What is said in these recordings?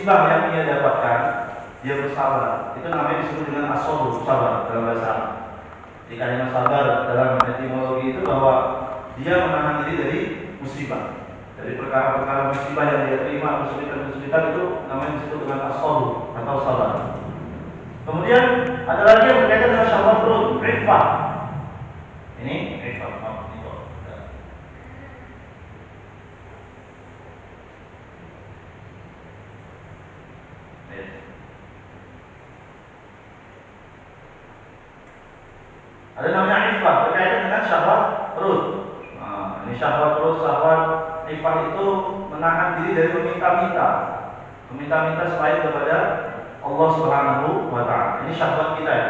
musibah yang ia dapatkan, dia bersabar. Itu namanya disebut dengan as-sabr, sabar dalam bahasa Arab. Di kalimat sabar dalam etimologi itu bahwa dia menahan diri dari musibah, dari perkara-perkara musibah yang dia terima, kesulitan-kesulitan itu namanya disebut dengan as-sabr atau sabar. Kemudian ada lagi yang berkaitan dengan syawabrun, iffah. Ini iffah, maaf ini kok. Ada namanya iffah berkaitan dengan syahwat perut. Nah, ini syahwat perut, syahwat iffah itu menahan diri dari meminta-minta selain kepada Allah Subhanahu wa Ta'ala. Ini syahwat kita ya.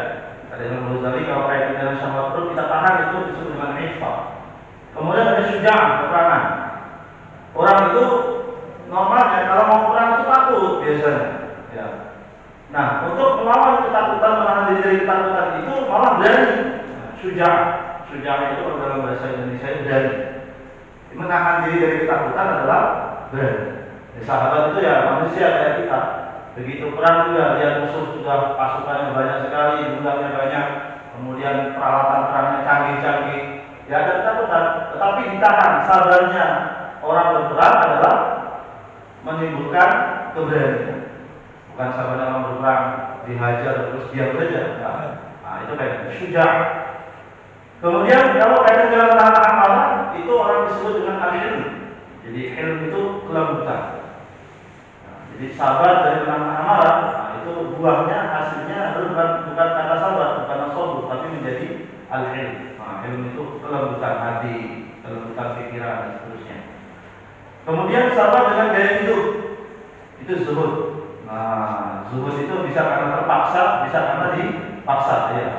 Ada yang Ghazali kalau kaitan dengan syahwat perut kita tahan, itu disebut dengan iffah. Kemudian ada syuja'ah, peperangan. Orang itu normalnya kalau mau perang itu takut biasanya. Ya. Nah, untuk melawan ketakutan, menahan diri dari ketakutan itu malah berani. Syuja'ah itu kalau dalam bahasa Indonesia itu berani. Menahan diri dari ketakutan adalah berani. Ya, sahabat itu ya manusia kayak kita. Begitu perang juga, lihat musuh sudah pasukannya banyak sekali, jumlahnya banyak, kemudian peralatan perangnya canggih-canggih, ya ada ketakutan, tetapi ditahan. Sabarnya orang berperang adalah menimbulkan keberanian. Bukan sabarnya orang berperang dihajar terus diam saja. Nah, itu kayak syuja'ah. Kemudian kalau kaitan dengan tahan amarah, itu orang disebut dengan al-hilm. Jadi hilm itu kelembutan. Nah, jadi sabar dari menahan amarah, nah, itu buahnya hasilnya bukan kata sabar, bukan as-sabr, tapi menjadi al-hilm. Nah, hilm itu kelembutan hati, kelembutan pikiran dan seterusnya. Kemudian sabar dengan gaya hidup, itu zuhud. Nah, zuhud itu bisa karena terpaksa, bisa karena dipaksa ya.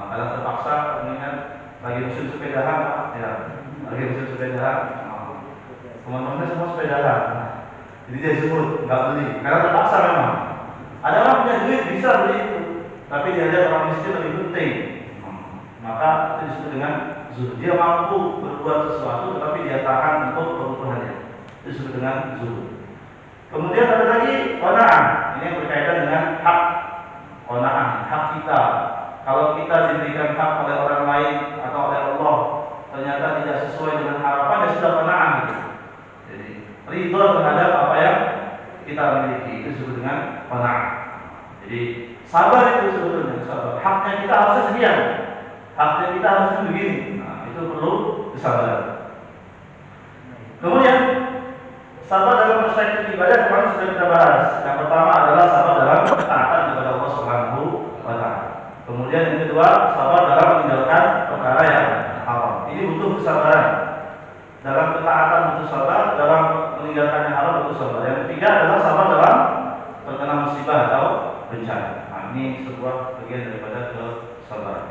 Kalau terpaksa, mengingat lagi musim sepedahan, ya, lagi musim sepedahan, teman-temannya semua sepedahan, jadi dia zuhud, nggak beli, karena terpaksa memang. Ada orang punya duit bisa beli itu, tapi dia lihat orang miskin lebih penting, maka itu disebut dengan zuhud. Dia mampu berbuat sesuatu, tetapi dia tahan untuk kebutuhannya, itu disebut dengan zuhud. Kemudian ada lagi qanaah, ini yang berkaitan dengan hak, qanaah, hak kita. Kalau kita diberikan hak oleh orang lain atau oleh Allah, ternyata tidak sesuai dengan harapan, ya sudah qanaah gitu. Jadi ridho terhadap apa yang kita miliki, itu disebut dengan qanaah. Jadi sabar itu sebetulnya sabar. Haknya kita harusnya sekian, haknya kita harusnya begini. Nah, itu perlu kesabaran. Kemudian sabar dalam perspektif ibadah kemarin sudah kita bahas. Yang pertama adalah sabar dalam taat kepada Allah Subhanahu wa Ta'ala. Kemudian yang kedua, sabar dalam meninggalkan perkara yang haram. Ini butuh kesabaran. Dalam ketaatan butuh sabar, dalam meninggalkan yang haram butuh sabar. Yang ketiga adalah sabar dalam terkena musibah atau bencana. Nah, ini sebuah bagian daripada kesabaran.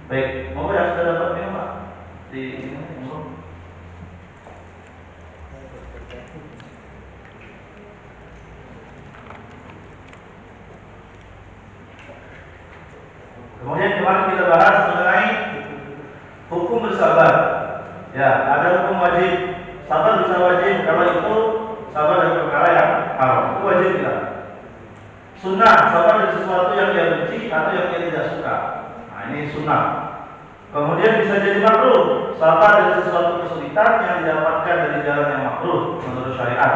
Baik, mau ya sudah dapat minum Pak? Di ini. Kemudian kemarin kita bahas mengenai hukum bersabar. Ya, ada hukum wajib. Sabar bisa wajib kalau itu sabar dari perkara yang haram. Itu wajib kita. Sunnah, sabar dari sesuatu yang dia benci atau yang dia tidak suka. Nah, ini sunnah. Kemudian bisa jadi makruh, sabar dari sesuatu kesulitan yang didapatkan dari jalan yang makruh menurut syariat,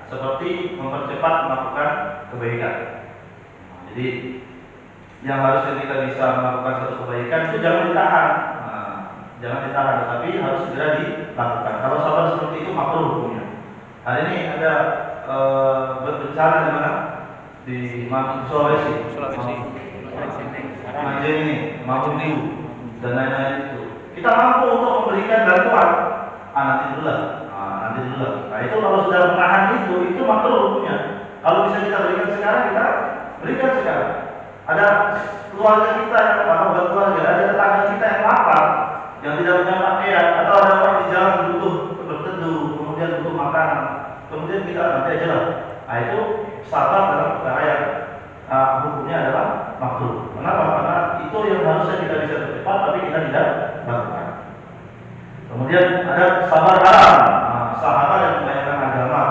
seperti mempercepat melakukan kebaikan. Nah, jadi yang harusnya kita bisa melakukan satu kebaikan itu jangan ditahan, tetapi harus segera dilakukan. Kalau sabar seperti itu makruh hukumnya. Hari ini ada bencana di mana? Di Sulawesi. Manjeng ini, Mamudiu dan lain-lain itu. Kita mampu untuk memberikan bantuan. Nanti dulu lah. Nah, itu kalau sudah menahan itu makruh hukumnya. Kalau bisa kita berikan sekarang, kita berikan sekarang. Ada keluarga kita yang ada tetangga kita yang lapar, yang tidak punya pakaian, atau ada orang di jalan butuh berteduh, kemudian butuh makanan, kemudian kita nanti aja lah. Nah, itu sabar dalam perkara yang hukumnya adalah makruh. Kenapa? Karena itu yang harusnya kita bisa bercepat, tapi kita tidak lakukan. Kemudian ada sabar haram, sahabat yang membayangkan agama,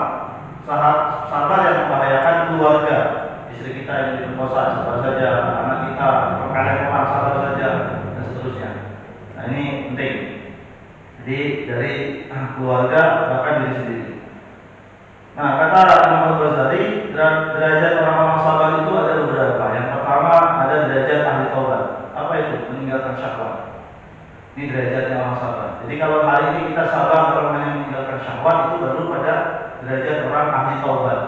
sabar yang membahayakan keluarga. Istri kita yang diperkosa, sabar saja. Anak kita perkalian orang, sabar saja, dan seterusnya. Nah ini penting. Jadi dari keluarga bahkan diri sendiri. Nah kata Imam Al-Ghazali, derajat orang-orang sabar itu ada beberapa. Yang pertama ada derajat ahli taubat. Apa itu? Meninggalkan syahwat. Ini derajatnya orang sabar. Jadi kalau hari ini kita sabar kalau hanya meninggalkan syahwat, itu baru pada derajat orang ahli taubat.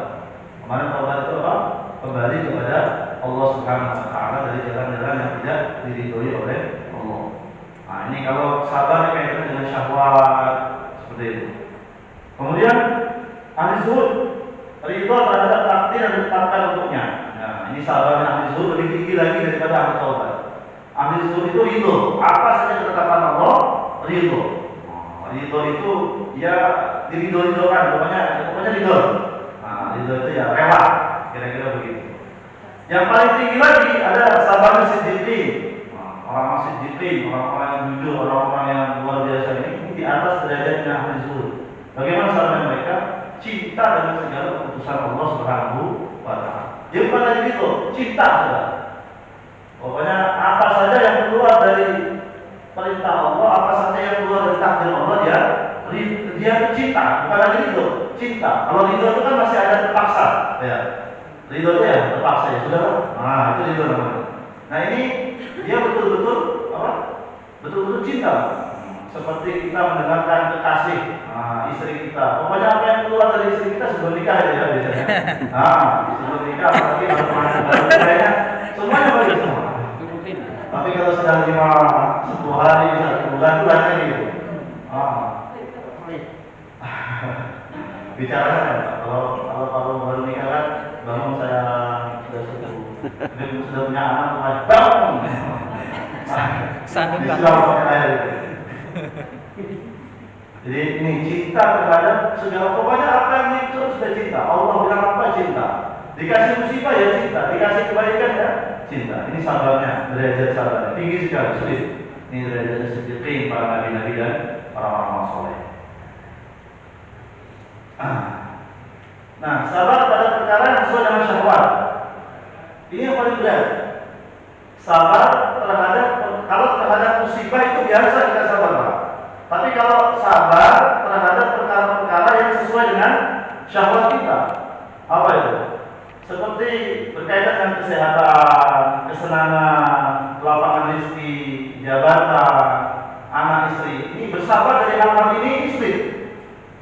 Kemarin taubat itu apa? Kembali kepada Allah Subhanahu wa taala dari jalan-jalan yang tidak diridhoi oleh Allah. Nah, ini kalau sabar kaitannya dengan syahwat seperti itu. Kemudian ahli zuhud, ridho terhadap takdir yang ditetapkan untuknya. Nah, ini sabar dan ahli zuhud lebih tinggi lagi daripada ahli taubat. Ahli zuhud itu ridho, apa saja ketetapan Allah, ridho. Ridho itu ya diridho-ridhokan, pokoknya ridho. Nah, ridho itu ya rela, kira-kira begitu. Yang paling tinggi lagi ada sabar siddiqin. Orang-orang siddiqin, orang-orang yang jujur, orang-orang yang luar biasa ini di atas derajatnya ahli zuhud. Bagaimana sabar mereka? Cinta dengan segala keputusan Allah Subhanahu wa taala. Dia bukan lagi itu, cinta saja. Pokoknya apa saja yang keluar dari perintah Allah, apa saja yang keluar dari takdir Allah, dia cinta, bukan lagi itu, cinta. Kalau ridho itu kan masih ada terpaksa, ya. Ridho itu ya terpaksa ya, sudah. Nah, itu ridho namanya. Nah, ini dia betul-betul apa? Betul-betul cinta. Seperti kita mendengarkan kekasih, istri kita. Pokoknya apa yang keluar dari istri kita sebelum nikah aja ya biasanya. Sebelum nikah apalagi kalau kemarin baru kayaknya semuanya bagus semua. Tapi kalau sudah 10 hari, 1 bulan itu hanya gitu. Bicaranya kan, kalau baru nikah kan, bangun saya sudah punya anak, bangun. Jadi ini cinta terhadap segala, pokoknya apa yang itu sudah cinta. Allah bilang apa cinta. Dikasih musibah ya cinta, dikasih kebaikan ya cinta. Ini sabarnya, derajat sabarnya tinggi sekali, sulit. Ini derajatnya sedikit para nabi-nabi dan orang-orang soleh. Nah, sabar pada perkara yang sesuai dengan syahwat. Ini yang paling berat. Sabar kalau terhadap musibah itu biasa kita sabar. Tapi kalau sabar terhadap perkara-perkara yang sesuai dengan syahwat kita, apa itu? Seperti berkaitan dengan kesehatan, kesenangan, lapangan rezeki, jabatan, anak istri. Ini bersabar dari hal-hal ini sulit.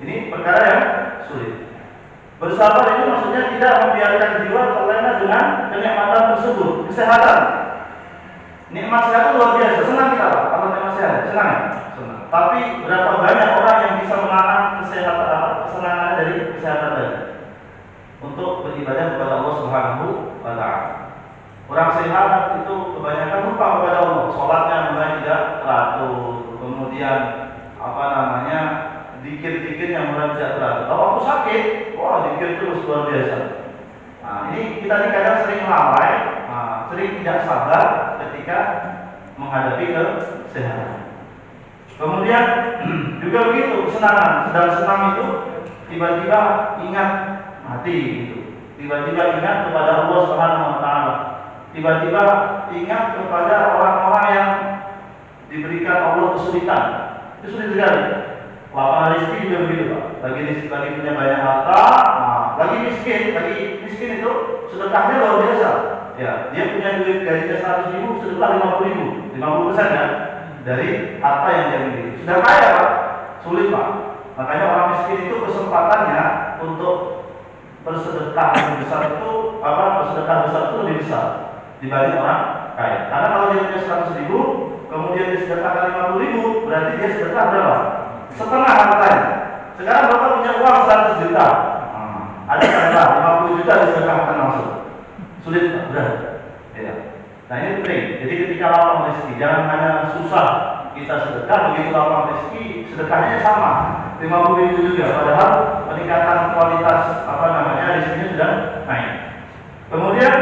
Ini perkara yang sulit. Bersabar itu maksudnya tidak membiarkan jiwa terlena dengan kenikmatan tersebut. Kesehatan, nikmat sehat luar biasa, senang kita Pak. Kalau nikmat sehat, senang ya? Senang. Tapi berapa banyak orang yang bisa menahan kesenangan dari kesehatan tadi untuk beribadah kepada Allah Subhanahu wa taala. Orang sehat itu kebanyakan lupa kepada Allah, sholatnya mulai tidak teratur, kemudian dikir-dikir yang mulai tidak teratur. Kalau aku sakit, wah dikir terus luar biasa. Nah, ini kita kadang sering lalai, sering tidak sabar ketika menghadapi kesehatan. Kemudian juga begitu, kesenangan. Sedang senang itu tiba-tiba ingat mati gitu. Tiba-tiba ingat kepada Allah Subhanahu wa taala. Tiba-tiba ingat kepada orang-orang yang diberikan Allah kesulitan. Itu sulit sekali. Lapangan rezeki juga begitu Pak. Lagi punya banyak harta, lagi miskin itu sedekahnya luar biasa. Ya, dia punya duit gajinya 100.000, sedekah 50.000, 50% ya dari harta yang dia miliki. Sudah kaya Pak, sulit Pak. Makanya orang miskin itu kesempatannya untuk bersedekah lebih besar itu lebih besar dibanding orang kaya. Karena kalau dia punya 100.000, kemudian dia sedekahkan 50.000, berarti dia sedekah berapa? Setengah hartanya. Sekarang Bapak punya uang 100 juta, ada berapa? 50 juta disedekahkan langsung. Sulit Pak, berat. Ya. Nah ini penting. Jadi ketika lapang rezeki, jangan hanya susah kita sedekah, begitu lapang rezeki, sedekahnya sama 50.000 juga. Padahal peningkatan kualitas rezekinya sudah naik. Kemudian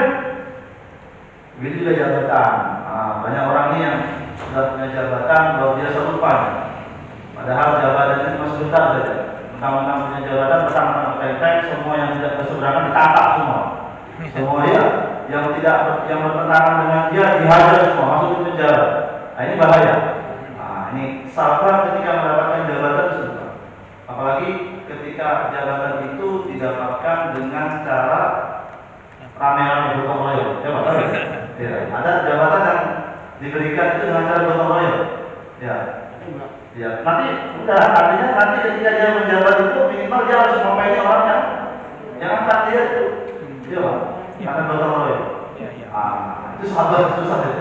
begitu juga jabatan. Banyak orang ini yang sudah punya jabatan luar biasa lupa. Padahal jabatan itu cuma sebentar saja. Mentang-mentang punya jabatan, mentang-mentang benteng, semua yang tidak berseberangan ditangkap semua. Semua ya, yang bertentangan dengan dia dihajar semua, masuk ke penjara. Nah, ini bahaya. Nah, ini sabar ketika mendapatkan jabatan tersebut. Apalagi ketika jabatan itu didapatkan dengan cara rame-rame gotong royong. Coba tahu? Ya, ada jabatan yang diberikan itu dengan cara gotong royong. Ya. Ya, nanti udah artinya nanti ketika dia menjabat itu minimal dia harus ngomelin orang yang angkat dia itu. Iya, Pak. Karena gotong royong. Itu sabar susah ya.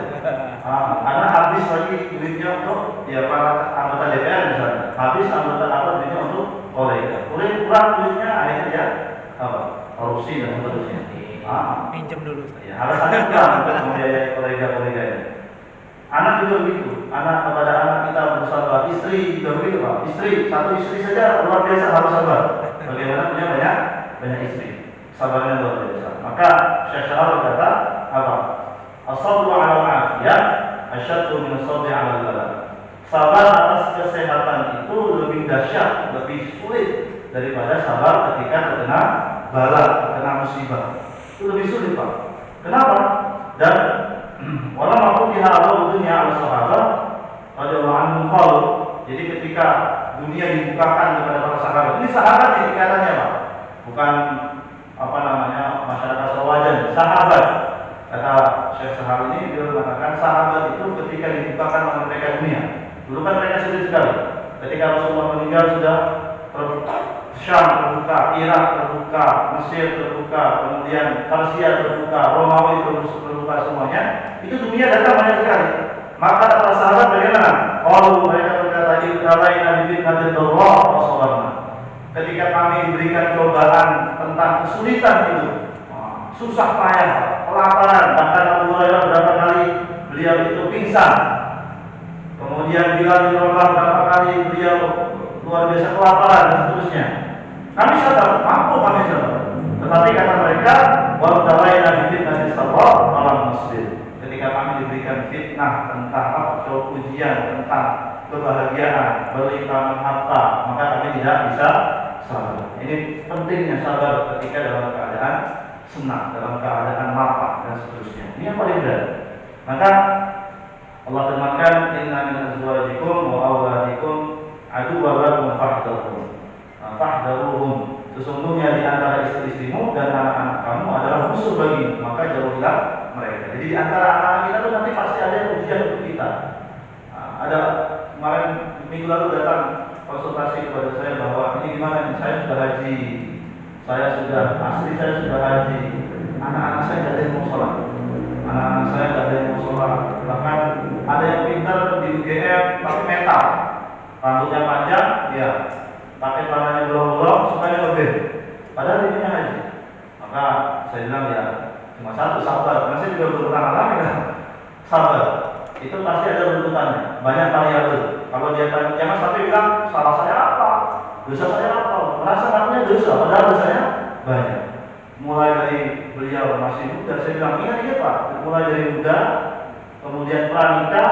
Karena habis lagi duitnya untuk ya para anggota DPR misalnya. Habis duitnya untuk kolega. Kurang duitnya akhirnya dia korupsi dan seterusnya. Pinjam dulu. Ya, harus ada kurang untuk membiayai kolega-kolega ini. Anak juga begitu. Anak kepada anak kita bersabar. Istri juga begitu, Pak. Satu istri saja luar biasa harus sabar. Bagaimana punya banyak istri. Sabarnya luar biasa. Maka Syekh Syahal berkata apa? As-sabru 'ala al-'afiyah asyaddu min as-sabri 'ala al-bala. Sabar atas kesehatan itu lebih dahsyat, lebih sulit daripada sabar ketika terkena bala, terkena musibah. Itu lebih sulit, Pak. Kenapa? Dan wala maqutiha Allah dunia ala sahabat radhiyallahu anhum qalu. Jadi ketika dunia dibukakan kepada para sahabat, ini sahabat ini dikatakannya, Pak. Bukan masyarakat Sawajan, sahabat. Kata Syekh Sahal ini dia mengatakan sahabat itu ketika dibukakan oleh mereka dunia. Dulu kan mereka sulit sekali. Ketika Rasulullah meninggal sudah Syam terbuka, Irak terbuka, Mesir terbuka, kemudian Persia terbuka, Romawi terbuka semuanya. Itu dunia datang banyak sekali. Maka para sahabat bagaimana? Kalau mereka berkata ibtalaina bi fitnatil darra wa sabarna. Ketika kami diberikan cobaan tentang kesulitan itu, susah payah, kelaparan, bahkan Abu Hurairah berapa kali beliau itu pingsan. Kemudian Bilal bin Rabah berapa kali beliau luar biasa kelaparan dan seterusnya. Kami sabar, mampu kami sabar. Tetapi kata mereka, wa tawayna bi fitnatis sabr alam muslim. Ketika kami diberikan fitnah tentang ujian tentang kebahagiaan, berlimpah harta, maka kami tidak bisa sabar. Ini pentingnya sabar ketika dalam keadaan senang, dalam keadaan lapang dan seterusnya. Ini yang paling berat. Maka Allah firmankan, inna min azwajikum wa awladikum aduwwan lakum fahdharuhum. Sesungguhnya di antara istri-istrimu dan anak-anak kamu adalah musuh bagimu, maka jauhilah mereka. Jadi di antara anak-anak kita tuh nanti pasti ada yang ujian untuk kita. Ada kemarin minggu lalu datang konsultasi kepada saya bahwa ini gimana nih, saya sudah haji, saya sudah haji, anak-anak saya tidak ada yang mau sholat, anak-anak saya tidak ada yang mau sholat, bahkan ada yang pintar di UGM pakai metal, rambutnya panjang, ya pakai tangannya bolong-bolong, sukanya ngeband, padahal ini haji. Maka saya bilang ya cuma satu, sabar, karena saya juga belum pernah alami kan, sabar. Itu pasti ada runtutannya, banyak variabel. Kalau dia tanya, jangan sampai bilang salah saya apa, dosa saya apa, merasa nggak punya dosa, padahal dosanya banyak. Mulai dari beliau masih muda, saya bilang ingat Pak, mulai dari muda, kemudian pranikah,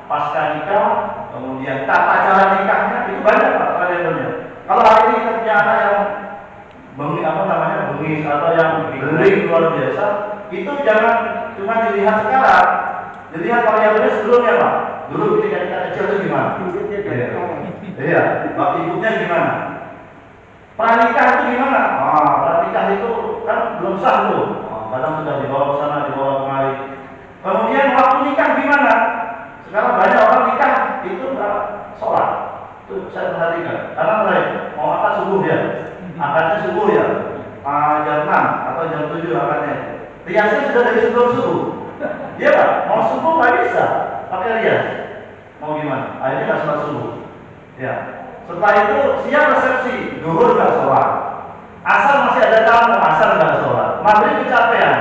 pasca nikah, kemudian tata cara nikahnya itu banyak Pak variabelnya. Kalau hari ini kita punya anak yang bengis atau yang gering luar biasa, itu jangan cuma dilihat sekarang. Dilihat variabelnya sebelumnya Pak. Dulu ketika kita kecil itu gimana? Iya. Bapak ibunya gimana? Pranikah itu gimana? Pranikah itu kan belum sah tuh. Kadang sudah dibawa ke sana, dibawa kemari. Kemudian waktu nikah gimana? Sekarang banyak orang nikah itu nggak sholat. Itu saya perhatikan. Karena mulai mau akad subuh ya, akadnya subuh ya, jam 6 atau jam 7 akadnya. Riasnya sudah dari sebelum subuh. Dia Pak, mau subuh nggak bisa pakai rias. Mau gimana? Akhirnya nggak sholat subuh. Ya. Setelah itu siang resepsi, zuhur nggak sholat. Asar masih ada tamu, asar nggak sholat. Maghrib kecapean.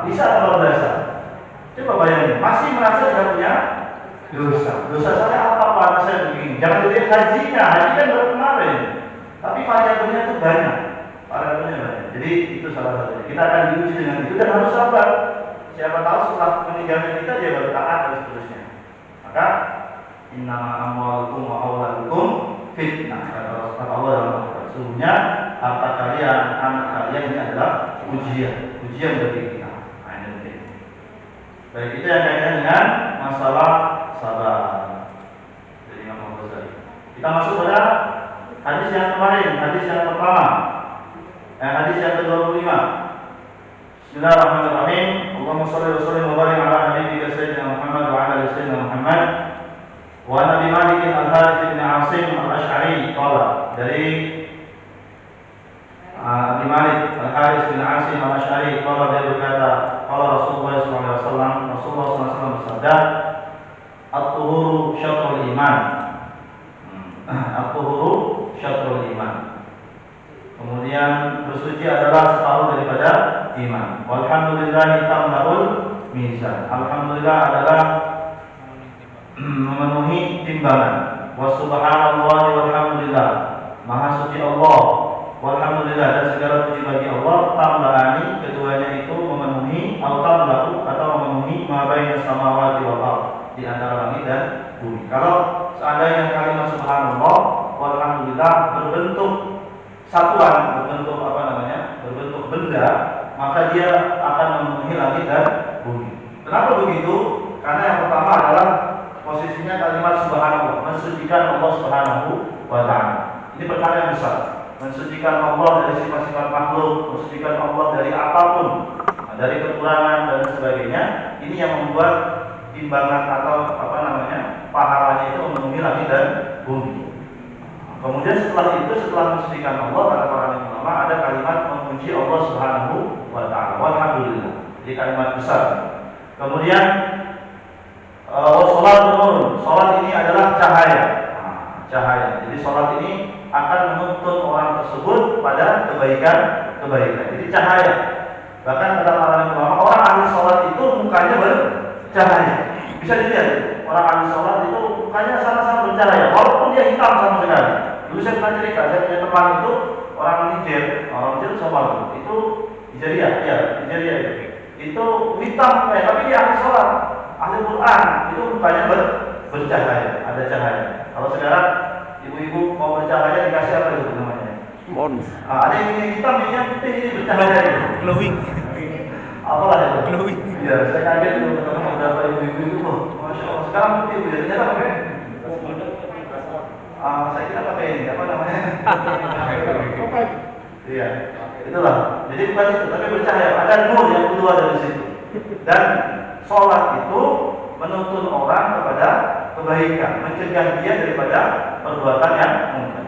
Bisa kalau biasa. Coba bayangin, masih merasa tidak punya dosa. Dosa saya apa Pak? Saya begini. Jangan dilihat hajinya, haji kan baru kemarin. Tapi variabelnya itu banyak. Variabelnya banyak. Jadi itu salah satunya. Kita akan diuji dengan itu dan harus sabar. Siapa tahu setelah meninggalnya kita dia baru taat dan seterusnya. Maka innama amwalukum wa auladukum fitnah. Kata Allah dalam Al-Qur'an. Sesungguhnya harta kalian, anak kalian ini adalah ujian bagi kita. Nah, ini penting. Baik, itu yang kaitan dengan masalah sabar. Jadi Imam Ghazali. Kita masuk pada hadis yang kemarin, hadis yang pertama. Hadis yang ke-25. Bismillahirrahmanirrahim. Allahumma shalli wa sallim wa barik ala nabiyyika sayyidina Muhammad wa ala ali sayyidina Muhammad. Wa Nabi Malik al-Harith bin Asim al-Asy'ari qala, dari Nabi Malik al-Harith bin Asim al-Asy'ari qala, dia berkata, qala Rasulullah sallallahu alaihi wasallam, Rasulullah sallallahu alaihi wasallam bersabda, at-tuhuru syatrul iman. At-tuhuru syatrul iman. Kemudian bersuci adalah separuh daripada iman. Walhamdulillahi tamla'ul mizan. Alhamdulillah adalah memenuhi timbangan. Wa subhanallahi walhamdulillah. Maha suci Allah, walhamdulillah, dan segala puji bagi Allah. Tamla'ani, keduanya itu memenuhi, atau tamla'u, atau memenuhi ma baina samawati wal ardh, di antara langit dan bumi. Kalau seandainya kalimat subhanallah walhamdulillah berbentuk satuan, berbentuk berbentuk benda, maka dia akan memenuhi langit dan bumi. Kenapa begitu? Karena yang pertama adalah posisinya kalimat subhanallah, mensucikan Allah Subhanahu wa ta'ala. Ini perkara yang besar. Mensucikan Allah dari sifat-sifat makhluk, mensucikan Allah dari apapun, dari kekurangan dan sebagainya. Ini yang membuat timbangan atau pahalanya itu memenuhi langit dan bumi. Kemudian setelah itu, setelah mensucikan Allah, kata para ulama, ada kalimat memuji Allah Subhanahu wa ta'ala. Walhamdulillah. Jadi kalimat besar. Kemudian sholat nurun. Sholat ini adalah cahaya. Cahaya. Jadi sholat ini akan menuntun orang tersebut pada kebaikan. Jadi cahaya. Bahkan kata para ulama, orang ahli sholat itu mukanya bercahaya. Bisa dilihat, orang ahli sholat itu mukanya sama-sama bercahaya, walaupun dia hitam sama sekali. Dulu saya pernah cerita, saya punya teman itu orang Niger Somalia, itu Nigeria itu hitam tapi dia ahli sholat, ahli Quran, itu mukanya bercahaya, ada cahaya. Kalau sekarang ibu-ibu mau bercahaya dikasih apa itu namanya? Ada yang hitam, yang putih, ini bercahaya itu. Glowing. Apalah itu? Glowing. Iya, saya kaget itu ketemu beberapa ibu-ibu itu. Masya Allah, sekarang putih ya, ternyata pakai. Saya kira pakai ini, apa namanya? Iya, itulah. Jadi bukan itu, tapi bercahaya. Ada nur yang keluar dari situ. Dan sholat itu menuntun orang kepada kebaikan, mencegah dia daripada perbuatan yang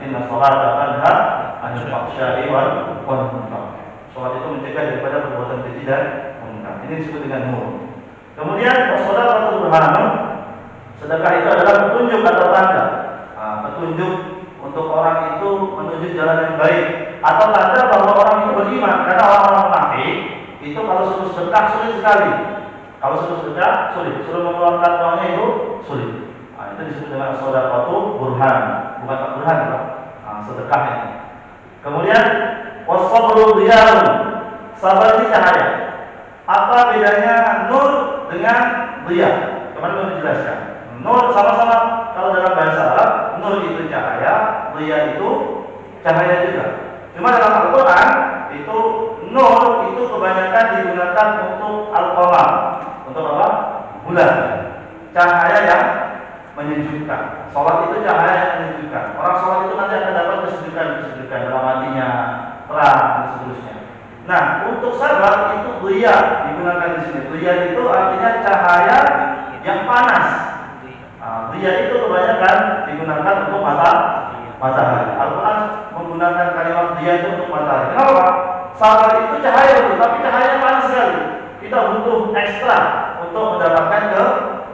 inna sholata tanha 'anil fahsya'i wal munkar. Sholat itu mencegah daripada perbuatan keji dan munkar. Ini disebut dengan nur. Kemudian sedekah berharga. Sedekah itu adalah petunjuk atau tanda. Petunjuk untuk orang itu menuju jalan yang baik, atau tanda bahwa orang itu beriman. Karena orang-orang munafik itu kalau suruh sedekah sulit sekali. Kalau suruh sedekah sulit, suruh mengeluarkan uangnya itu sulit. Itu disebut dengan sedekah burhan, bukan burhan, sedekah ini. Kemudian wasabru diyarun, sabar ini cahaya. Apa bedanya nur dengan diya? Kemarin sudah dijelaskan. Nur sama-sama, kalau dalam bahasa Arab, nur itu cahaya, diya itu cahaya juga. Cuma dalam Al-Quran itu nur itu kebanyakan digunakan untuk al-qamar, untuk apa? Bulan. Cahaya yang menyejukkan. Sholat itu cahaya yang menyejukkan. Orang sholat itu nanti akan dapat kesejukan dalam hatinya, terang dan seterusnya. Nah, untuk sabar itu diya digunakan di sini. Diya itu artinya cahaya yang panas. Diya itu kebanyakan digunakan untuk matahari. Al-Quran menggunakan kalimat diya itu untuk matahari. Kenapa? Sabar itu cahaya betul, tapi cahaya panas sekali. Kita butuh ekstra untuk mendapatkan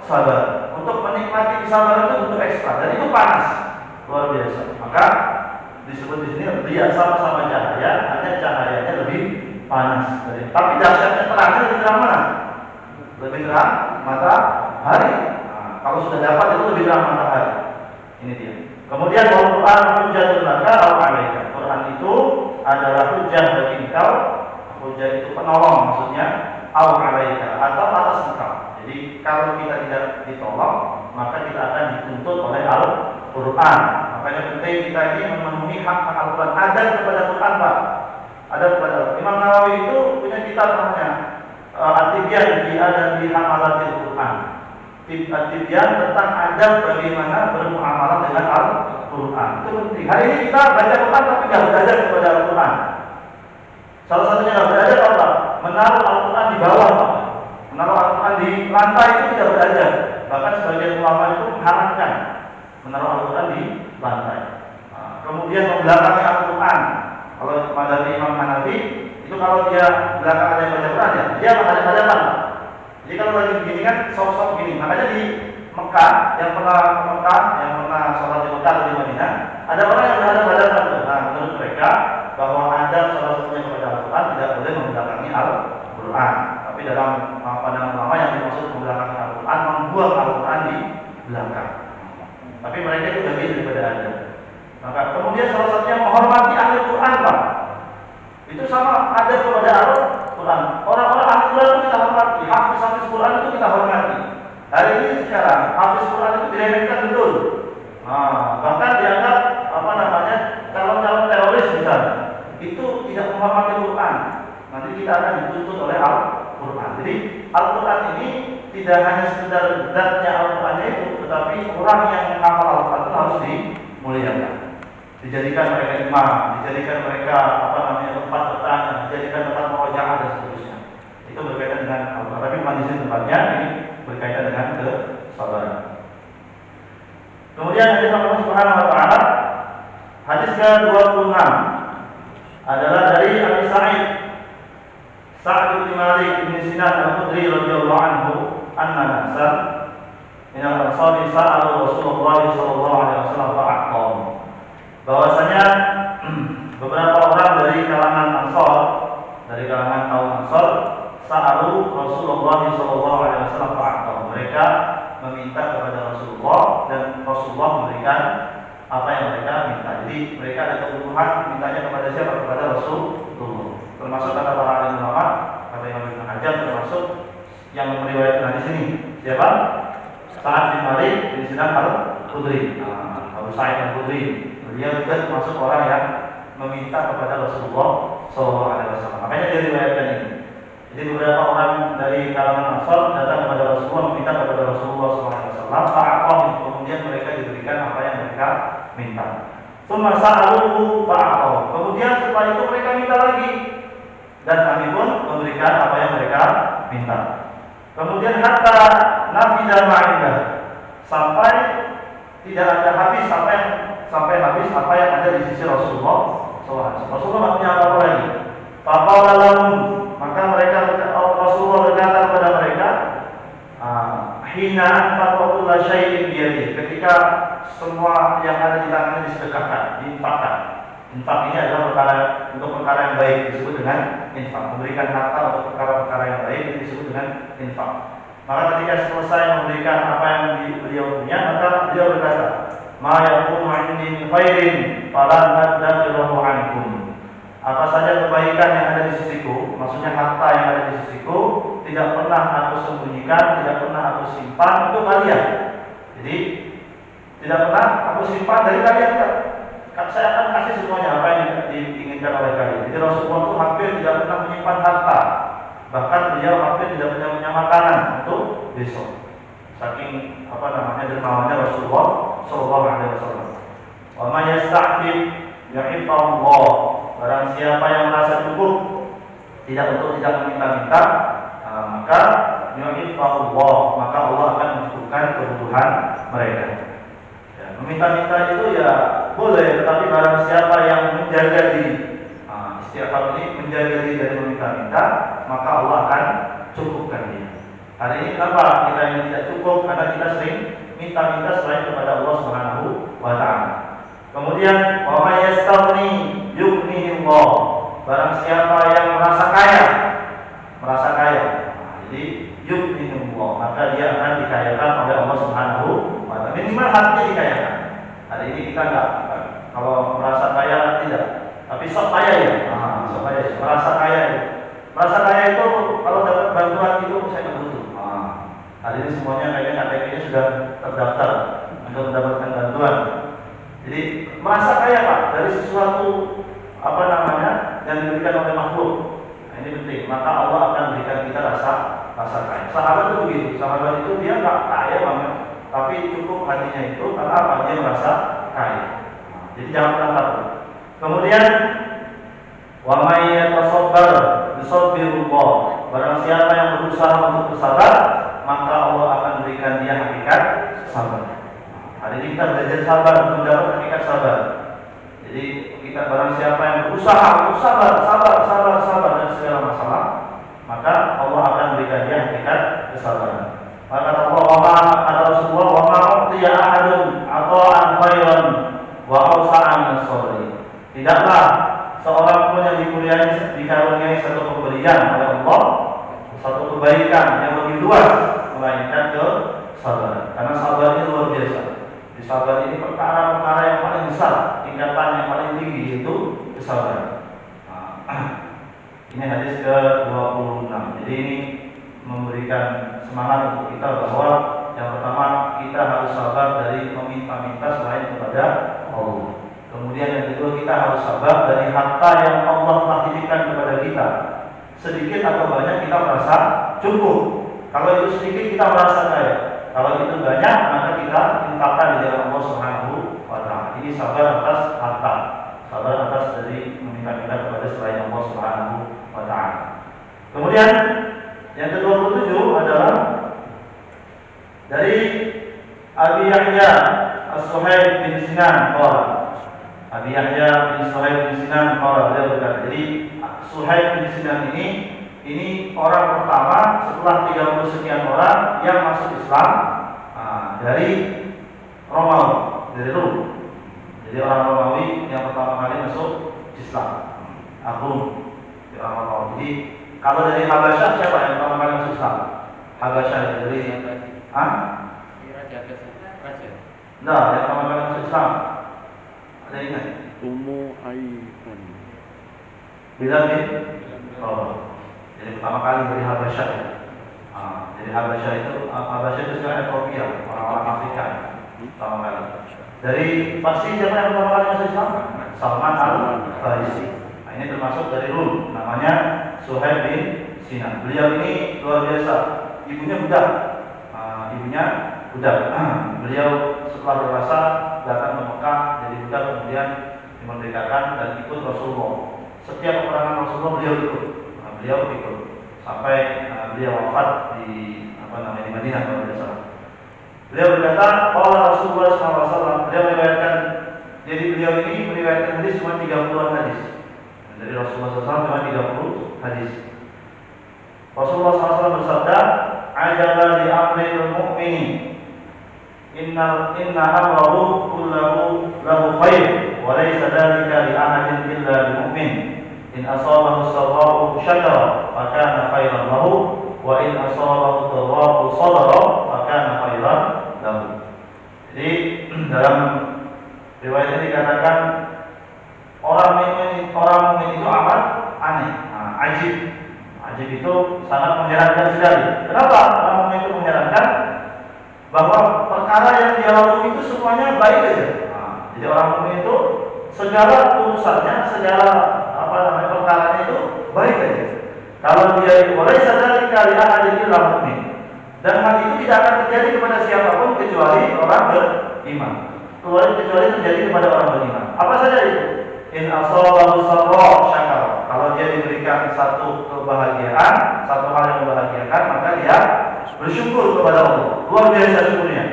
kesabaran. Untuk menikmati kesabaran itu butuh ekstra, dan itu panas luar biasa. Maka disebut di sini dia sama-sama cahaya, hanya cahayanya lebih panas. Tapi dahsyatnya terangnya lebih terang mana? Lebih terang matahari. Kalau sudah dapat itu lebih terang matahari. Ini dia. Kemudian Al-Quran hujjatul laka aw 'alaika. Quran itu adalah hujjah bagi engkau. Hujjah itu penolong maksudnya, aw 'alaika, atau atas engkau. Jadi kalau kita tidak ditolong, maka kita akan dituntut oleh Al-Quran. Makanya penting kita ini memenuhi hak Al-Quran. Adat kepada Quran, Pak. Adat kepada Al-Quran. Imam Nawawi itu punya kitab namanya At-Tibyan fi Adabi Hamalatil Quran. At-Tibyan tentang adab bagaimana bermuamalah dengan Al-Quran. Itu penting. Hari ini kita baca Quran tapi nggak belajar kepada Al-Quran. Salah satunya nggak belajar apa? Menaruh Al-Quran di bawah, Pak. Menaruh Al-Quran di lantai itu tidak belajar. Bahkan sebagian ulama itu mengharamkan menaruh Al-Quran di lantai. Kemudian membelakangi Al-Quran. Kalau madhab Imam Hanafi itu kalau dia belakang ada yang baca Quran ya, dia menghadap-hadapan. Jadi kalau lagi begini kan sok-sok gini. Makanya di Mekah yang pernah ke Mekah, yang pernah sholat di Mekah atau di Madinah, ada orang yang menghadap-hadapan. Nah, menurut mereka bahwa adab salah satunya kepada Al-Quran tidak boleh membelakangi Al-Quran. Tapi dalam pandangan ulama yang dimaksud membelakangi Al-Quran, membuang Al-Quran di belakang. Tapi mereka itu bagian daripada adab. Maka kemudian salah satunya menghormati ahli Quran, Pak. Itu sama adab kepada Al-Quran. Orang-orang ahli Quran itu kita hormati, hafiz Quran itu kita hormati. Hari ini sekarang hafiz Quran itu diremehkan betul. Bahkan dianggap calon-calon teroris misalnya. Itu tidak menghormati Quran. Nanti kita akan dituntut oleh Al-Quran. Jadi Al-Quran ini tidak hanya sekedar zatnya Al-Qurannya itu, tetapi orang yang menghafal Al-Quran itu harus dimuliakan. Dijadikan mereka imam, dijadikan mereka tempat bertanya, dijadikan tempat murojaah dan seterusnya. Itu berkaitan dengan Al-Quran. Tapi bukan di sini tempatnya, ini berkaitan dengan kesabaran. Kemudian hadis Allah Subhanahu wa taala, hadis ke-26 adalah dari Abi Sa'id bin Malik bin Sinan Al-Khudri radhiyallahu anhu, anna nasan min al-ansari sa'alu Rasulullah sallallahu alaihi wasallam fa'aqam. Bahwasanya beberapa orang dari kalangan Ansar, dari kalangan kaum Ansar, sa'alu Rasulullah sallallahu alaihi wasallam fa'aqam. Mereka meminta kepada Rasulullah dan Rasulullah memberikan apa yang mereka minta. Jadi mereka ada kebutuhan, mintanya kepada siapa? Kepada Rasulullah. Termasuk kata para alim ulama, kata Imam Ibnu Hajar, termasuk yang meriwayatkan di sini. Siapa? Sa'ad bin Malik bin Sinan Al-Khudri. Abu Sa'id Al-Khudri. Dia juga termasuk orang yang meminta kepada Rasulullah SAW. Makanya dia riwayatkan ini. Jadi beberapa orang dari kalangan Ansar datang kepada Rasulullah, meminta kepada Rasulullah SAW. Kemudian mereka diberikan apa yang mereka minta. Tsumma sa'aluhu fa'aqaw. Kemudian setelah itu mereka minta lagi, dan kami pun memberikan apa yang mereka minta. Kemudian hatta nafida ma'indah, sampai tidak ada habis apa yang ada di sisi Rasulullah SAW. Rasulullah tidak punya apa-apa lagi. Faqala lahum, maka Rasulullah berkata kepada mereka, hina anfaqa kulla syai'in biyadihi, ketika semua yang ada di tangannya disedekahkan, diinfakkan. Infak ini adalah perkara yang baik, disebut dengan infak. Memberikan harta untuk perkara-perkara yang baik disebut dengan infak. Maka ketika selesai memberikan apa yang beliau punya, maka beliau berkata, ma yaqumu 'indi min khairin falan adkhiluhu 'ankum. Apa saja kebaikan yang ada di sisiku, maksudnya harta yang ada di sisiku, tidak pernah aku sembunyikan, tidak pernah aku simpan untuk kalian. Jadi tidak pernah aku simpan dari kalian. Saya akan kasih semuanya apa yang diinginkan oleh kalian. Jadi Rasulullah itu hampir tidak pernah menyimpan harta. Bahkan beliau hampir tidak punya makanan untuk besok. Saking dermawannya Rasulullah sallallahu alaihi wasallam. Wa may yasta'fif ya'ifallah. Barang siapa yang merasa cukup tidak meminta-minta, maka ya'ifallah, maka Allah akan mencukupkan kebutuhan mereka. Meminta-minta itu ya boleh, tetapi barang siapa yang menjaga diri, istighfar ini menjaga diri dari meminta-minta, maka Allah akan cukupkan dia. Hari ini kenapa kita ini tidak cukup? Karena kita sering minta-minta selain kepada Allah Subhanahu wa taala. Kemudian wa may yastaghni yughnihi Allah. Barang siapa yang merasa kaya, jadi yughnihi Allah, maka dia akan dikayakan oleh Allah Subhanahu wa taala. Minimal hatinya dikayakan. Hari ini kita enggak, kalau merasa kaya tidak, tapi sok kaya ya. Merasa kaya itu kalau dapat bantuan itu saya enggak butuh. Hari ini semuanya kayaknya KTP-nya sudah terdaftar untuk mendapatkan bantuan. Jadi maka Allah akan berikan kita rasa kaya. Sahabat itu begitu. Sahabat itu dia nggak kaya banget, tapi cukup hatinya itu karena apa? Dia merasa kaya. Jadi jangan pernah takut. Kemudian wa may yatasabbar bisabrullah. Barang siapa yang berusaha untuk bersabar, maka Allah akan berikan dia hakikat sabar. Hari ini kita belajar sabar, mendapat hakikat sabar. Jadi kita barang siapa yang berusaha untuk sabar dari segala masalah, maka Allah akan berikan dia hakikat kesabaran. Maka kata Allah, kata Rasulullah, wa ma u'tiya ahadun ata'an khairan wa awsa'an min sabri. Tidaklah seorang pun yang dikaruniai satu pemberian oleh Allah, satu kebaikan yang lebih luas melainkan kesabaran. Karena sabar ini luar biasa. Di sabar ini perkara-perkara yang paling besar, tingkatan yang paling tinggi yaitu kesabaran. Ini hadis ke-26. Jadi ini memberikan semangat untuk kita bahwa yang pertama kita harus sabar dari meminta-minta selain kepada Allah. Kemudian yang kedua kita harus sabar dari harta yang Allah telah titipkan kepada kita. Sedikit atau banyak kita merasa cukup. Kalau itu sedikit kita merasa kaya. Kalau itu banyak maka kita infakkan di jalan Allah Subhanahu wa taala. Ini sabar atas harta. Sabar atas dari meminta-minta kepada selain Allah Subhanahu wa taala. Kemudian yang ke-27 adalah dari Abi Yahya As-Suhaib bin Sinan qala. Abi Yahya bin Suhaib bin Sinan qala, beliau berkata, jadi Suhaib bin Sinan ini orang pertama setelah 30 sekian orang yang masuk Islam dari Romawi, dari Rum. Jadi orang Romawi yang pertama kali masuk Islam, Rum, orang Romawi. Jadi kalau dari Habasyah siapa yang pertama kali masuk Islam? Habasyah dari Nah, yang pertama kali masuk Islam ada ingat? Ummu Aiman. Bilal bin Jadi pertama kali dari Habasyah. Jadi Habasyah itu sekarang Ethiopia, orang-orang Afrika. Pertama kali. Dari Parsi siapa yang pertama kali masuk Islam? Salman al-Farisi. Nah, ini termasuk dari Rum, namanya Suhaib bin Sinan. Beliau ini luar biasa. Ibunya budak. Beliau setelah dewasa datang ke Mekah jadi budak, kemudian dimerdekakan dan ikut Rasulullah. Setiap peperangan Rasulullah beliau ikut sampai beliau wafat di di Madinah kalau tidak salah. Beliau berkata, bahwa Rasulullah SAW beliau meriwayatkan, jadi beliau ini meriwayatkan hadis cuma 30-an hadis. Dari Rasulullah SAW cuma 30 hadis. Rasulullah SAW bersabda, "Ajaban li amril mu'mini, inna amrahu kullahu lahu khair, wa laysa dzalika li ahadin illa lil mu'min. In asabahu sarra'u syakara, fa kana khairan lahu, wa in asabahu dharra'u sabara, fa kana khairan lahu." Jadi dalam riwayat ini dikatakan orang mukmin itu amat aneh, ajib. Ajib itu sangat mengherankan sekali. Kenapa orang mukmin itu mengherankan? Bahwa perkara yang dia lalui itu semuanya baik saja. Jadi orang mukmin itu segala urusannya, segala perkaranya itu baik saja. Kalau dia boleh sadari kali ada di dalam mukmin, dan hal itu tidak akan terjadi kepada siapapun kecuali orang beriman. Kecuali terjadi kepada orang beriman. Apa saja itu? In asabahu sarra syakara. Kalau dia diberikan satu kebahagiaan, satu hal yang membahagiakan, maka dia bersyukur kepada Allah. Luar biasa syukurnya.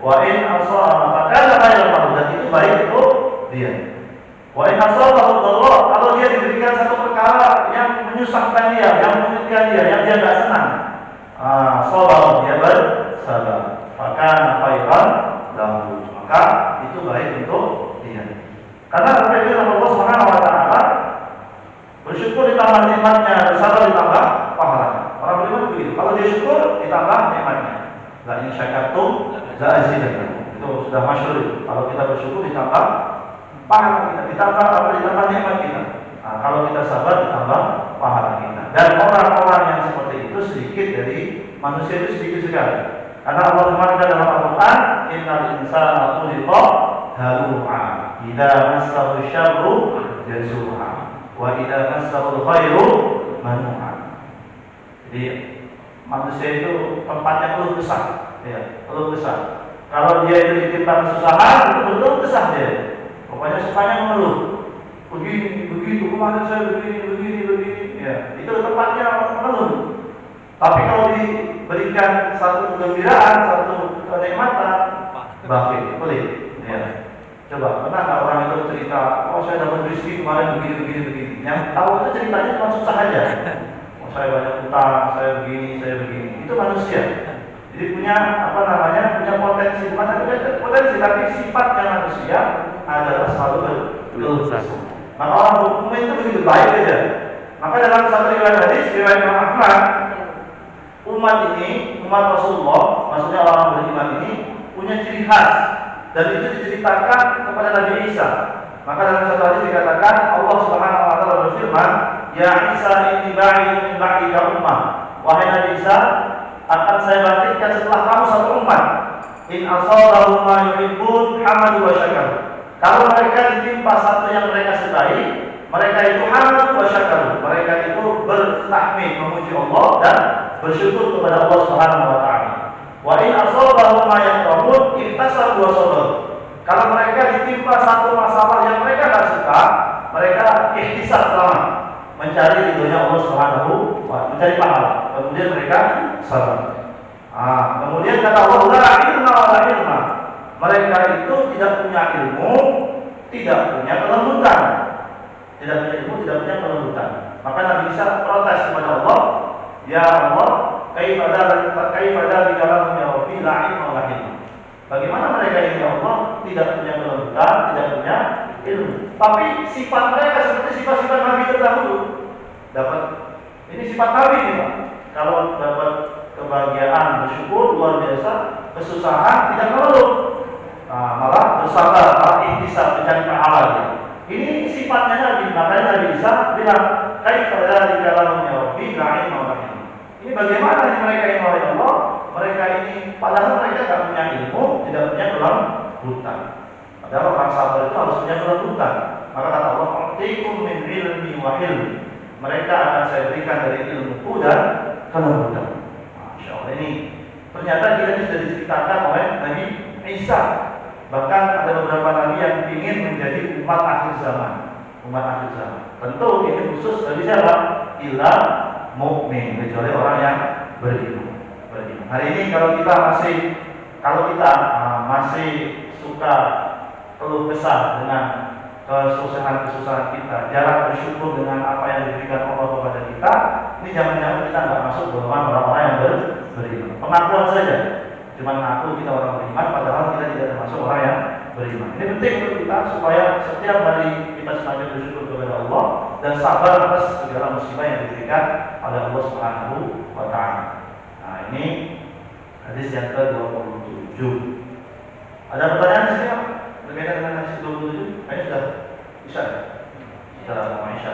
Wa in asabahu fakana khairan lahu, dan itu baik untuk dia. Wa in asabahu dharra, kalau dia diberikan satu perkara yang menyusahkan dia, yang menyakitkan dia, yang dia tidak senang, sabar, dia bersabar. Fakana khairan lahu, maka itu baik untuk dia. Karena firman Allah Subhanahu wa taala, bersyukur ditambah nikmatnya, bersabar ditambah pahalanya. Orang beriman begitu. Kalau dia syukur ditambah nikmatnya. La in syakartum la azidannakum. Itu sudah masyhur. Kalau kita bersyukur ditambah pahala kita, ditambah nikmat kita. Kalau kita sabar ditambah pahala kita. Dan orang-orang yang seperti itu sedikit dari manusia itu sedikit sekali. Karena Allah berfirman dalam Al-Qur'an, innal insana khuliqa halu'a, idza massahu syarru jazua, wa idza massahu khairu manu'a. Jadi manusia itu tempatnya keluh kesah, ya, keluh kesah. Kalau dia itu ditimpa kesusahan, itu betul kesah dia. Pokoknya sukanya mengeluh. Begini, begitu, kemarin saya begini, ya. Itu tempatnya mengeluh. Tapi kalau diberikan satu kegembiraan, satu kenikmatan, bakhil, pelit, ya. Coba, pernah nggak orang itu cerita, oh saya dapat rezeki kemarin begini. Yang tahu itu ceritanya cuma susah aja. Oh saya banyak utang, saya begini. Itu manusia. Jadi punya punya potensi, bukan hanya potensi, tapi sifatnya manusia adalah selalu berkeluh kesah. Maka orang hukum itu begitu baik aja. Maka dalam satu riwayat hadis, riwayat Imam Ahmad, umat Rasulullah, maksudnya orang beriman ini punya ciri khas, dan itu diceritakan kepada Nabi Isa. Maka dalam satu hadis dikatakan Allah Subhanahu wa taala berfirman, "Ya Isa, inni ba'ithun min ba'dika ummah." Wahai Nabi Isa, akan saya bangkitkan setelah kamu satu umat. In asabahu ma yuhibbun hamadu wa syakaru. Kalau mereka ditimpa satu yang mereka sukai, mereka itu hamadu wa syakaru. Mereka itu bertahmid, memuji Allah dan bersyukur kepada Allah Subhanahu wa taala. Wa in asabahu ma yakrahun ihtasabu wa sabaru. Kalau mereka ditimpa satu masalah yang mereka tidak suka, mereka ikhtisab selama mencari ridhonya Allah Subhanahu wa taala, mencari pahala. Kemudian mereka sabar. Kemudian kata Allah, la ilma wa la ilma. Mereka itu tidak punya ilmu, tidak punya kelembutan. Tidak punya ilmu, tidak punya kelembutan. Maka Nabi Isa protes kepada Allah, ya Allah, kaifa dzalika lahum ya Rabbi la ilma wa la ilma. Bagaimana mereka ini ya Allah tidak punya kelembutan, tidak punya ilmu. Tapi sifat mereka seperti sifat-sifat Nabi terdahulu. Dapat ini sifat Nabi ini, Pak. Kalau dapat kebahagiaan bersyukur luar biasa, kesusahan tidak mengeluh, malah bersabar, malah ihtisab mencari pahala. Ini sifatnya Nabi. Makanya Nabi Isa bilang, kaifa dzalika lahum ya Rabbi la ilma wa la ilma. Ini bagaimana mereka ini oleh Allah? Mereka ini padahal mereka tidak punya ilmu, tidak punya kelembutan. Padahal orang sabar itu harus punya kelembutan. Maka kata Allah, "Utikum min ilmi wa ilmi." Mereka akan saya berikan dari ilmuku dan kelembutan. Masya Allah, ini ternyata kita ini sudah diceritakan oleh Nabi Isa. Bahkan ada beberapa nabi yang ingin menjadi umat akhir zaman. Tentu ini khusus bagi siapa? Illa mukmin, kecuali orang yang beriman. Hari ini kalau kita masih suka keluh kesah dengan kesusahan kita, jarang bersyukur dengan apa yang diberikan Allah kepada kita, ini jangan-jangan kita nggak masuk golongan orang-orang yang beriman. Pengakuan saja, cuma ngaku kita orang beriman, padahal kita tidak termasuk orang yang beriman. Ini penting untuk kita supaya setiap hari kita semakin bersyukur kepada Allah dan sabar atas segala musibah yang diberikan oleh Allah Subhanahu wa taala. Nah, ini hadis yang ke-27. Ada pertanyaan di sini, Pak? Berbeda dengan hadis 27? Kayaknya sudah bisa ya? Sudah mau Isya.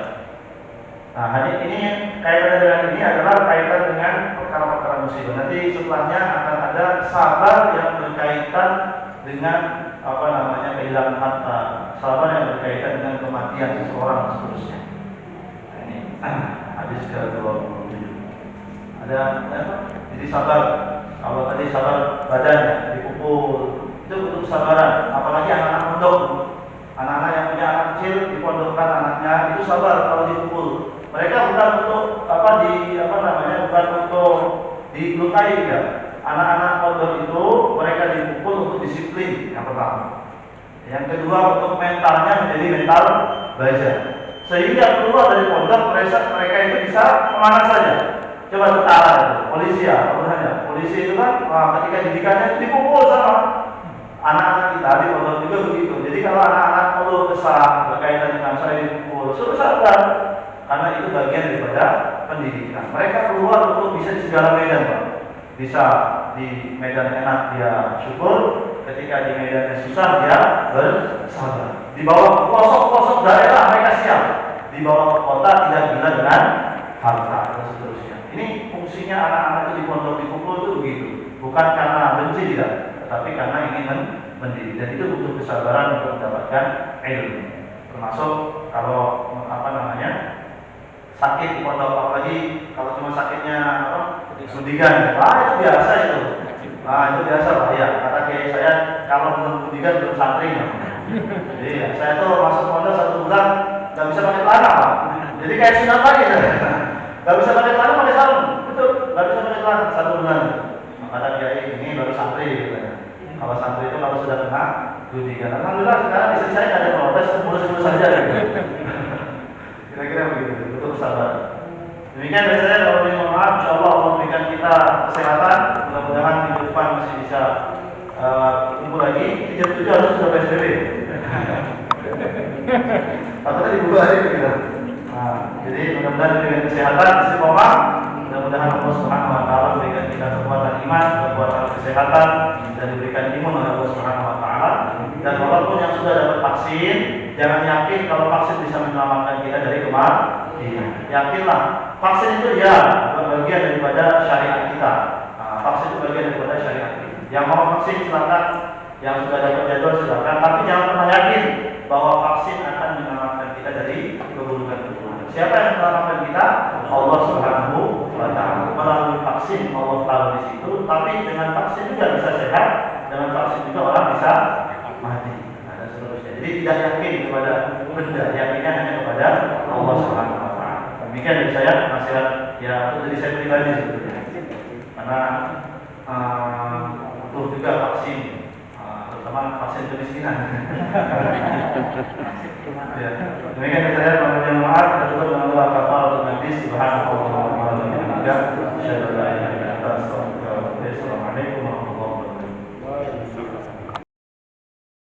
Nah, hadis ini kaitan dengan ini adalah kaitan dengan perkara-perkara musibah. Nanti setelahnya akan ada sabar yang berkaitan dengan kehilangan harta, sabar yang berkaitan dengan kematian seseorang dan seterusnya. Nah, ini hadis ke-27. Ada apa? Jadi sabar. Kalau tadi sabar badannya dipukul, itu butuh kesabaran. Apalagi anak-anak pondok, anak-anak yang punya anak kecil dipondokkan anaknya, itu sabar kalau dipukul. Mereka bukan untuk bukan untuk dilukai ya. Anak-anak pondok itu mereka dipukul untuk disiplin yang pertama. Yang kedua untuk mentalnya menjadi mental baja. Sehingga keluar dari pondok mereka itu bisa kemana saja. Coba tentara, polisi ya, polisi itu kan ketika didikannya itu dipukul sama anak-anak kita di pondok juga begitu. Jadi kalau anak-anak perlu kesal berkaitan dengan saya dipukul, suruh sabar, karena itu bagian daripada pendidikan. Mereka keluar untuk bisa di segala medan, Pak. Bisa di medan enak dia syukur, ketika di medan susah dia bersabar. Di bawah pelosok-pelosok daerah mereka siap, di bawah kota tidak gila dengan harta dan seterusnya. Ini fungsinya anak-anak itu di pondok dipukul itu begitu, bukan karena benci tidak, tetapi karena ingin mendidik. Dan itu butuh kesabaran untuk mendapatkan ilmu. Termasuk kalau sakit di pondok, apalagi kalau cuma sakitnya apa? Suntikan. Itu biasa itu. Itu biasa Pak ya. Kata kiai saya kalau belum suntikan belum santri. Jadi saya tuh masuk pondok 1 bulan nggak bisa pakai celana Pak. Jadi kayak sunat lagi. Nggak bisa pakai celana, pakai sarung. Betul, nggak bisa pakai celana 1 bulan. Kata kiai ini baru santri gitu. Kalau santri itu kalau sudah kena suntikan. Alhamdulillah sekarang istri saya nggak ada protes, mulus-mulus saja. Kira-kira begitu, betul kesabaran. Demikian dari saya, kalau mohon maaf, insyaallah Allah berikan kita kesehatan, mudah-mudahan minggu depan masih bisa kumpul lagi. Jam 7 harus sudah PSBB. Atau dibuka hari gitu. Jadi mudah-mudahan diberikan kesehatan, istiqomah. Mudah-mudahan Allah Subhanahu wa taala berikan kita kekuatan iman, kekuatan kesehatan, dan diberikan imun oleh Allah Subhanahu wa taala. Dan walaupun yang sudah dapat vaksin, jangan yakin kalau vaksin bisa menyelamatkan kita dari kematian. Yakinlah, vaksin itu ya bagian daripada syariat kita. Vaksin itu bagian daripada syariat kita. Yang mau vaksin silakan, yang sudah dapat jadwal silakan, tapi jangan pernah yakin bahwa vaksin akan menyelamatkan kita dari keburukan-keburukan. Siapa yang menyelamatkan kita? Allah Subhanahu wa taala. Melalui vaksin Allah taruh di situ, tapi dengan vaksin juga bisa sehat, dengan vaksin juga orang bisa mati. Dan seterusnya. Jadi tidak yakin kepada benda, yakinnya hanya kepada Allah Subhanahu wa taala. Demikian dari saya nasihat ya untuk diri saya pribadi sebetulnya. Karena butuh juga vaksin, terutama vaksin kemiskinan. Ya. Demikian dari saya, mohon maaf, kita tutup dengan doa kafaratul majlis. Subhanallah wa bihamdihi.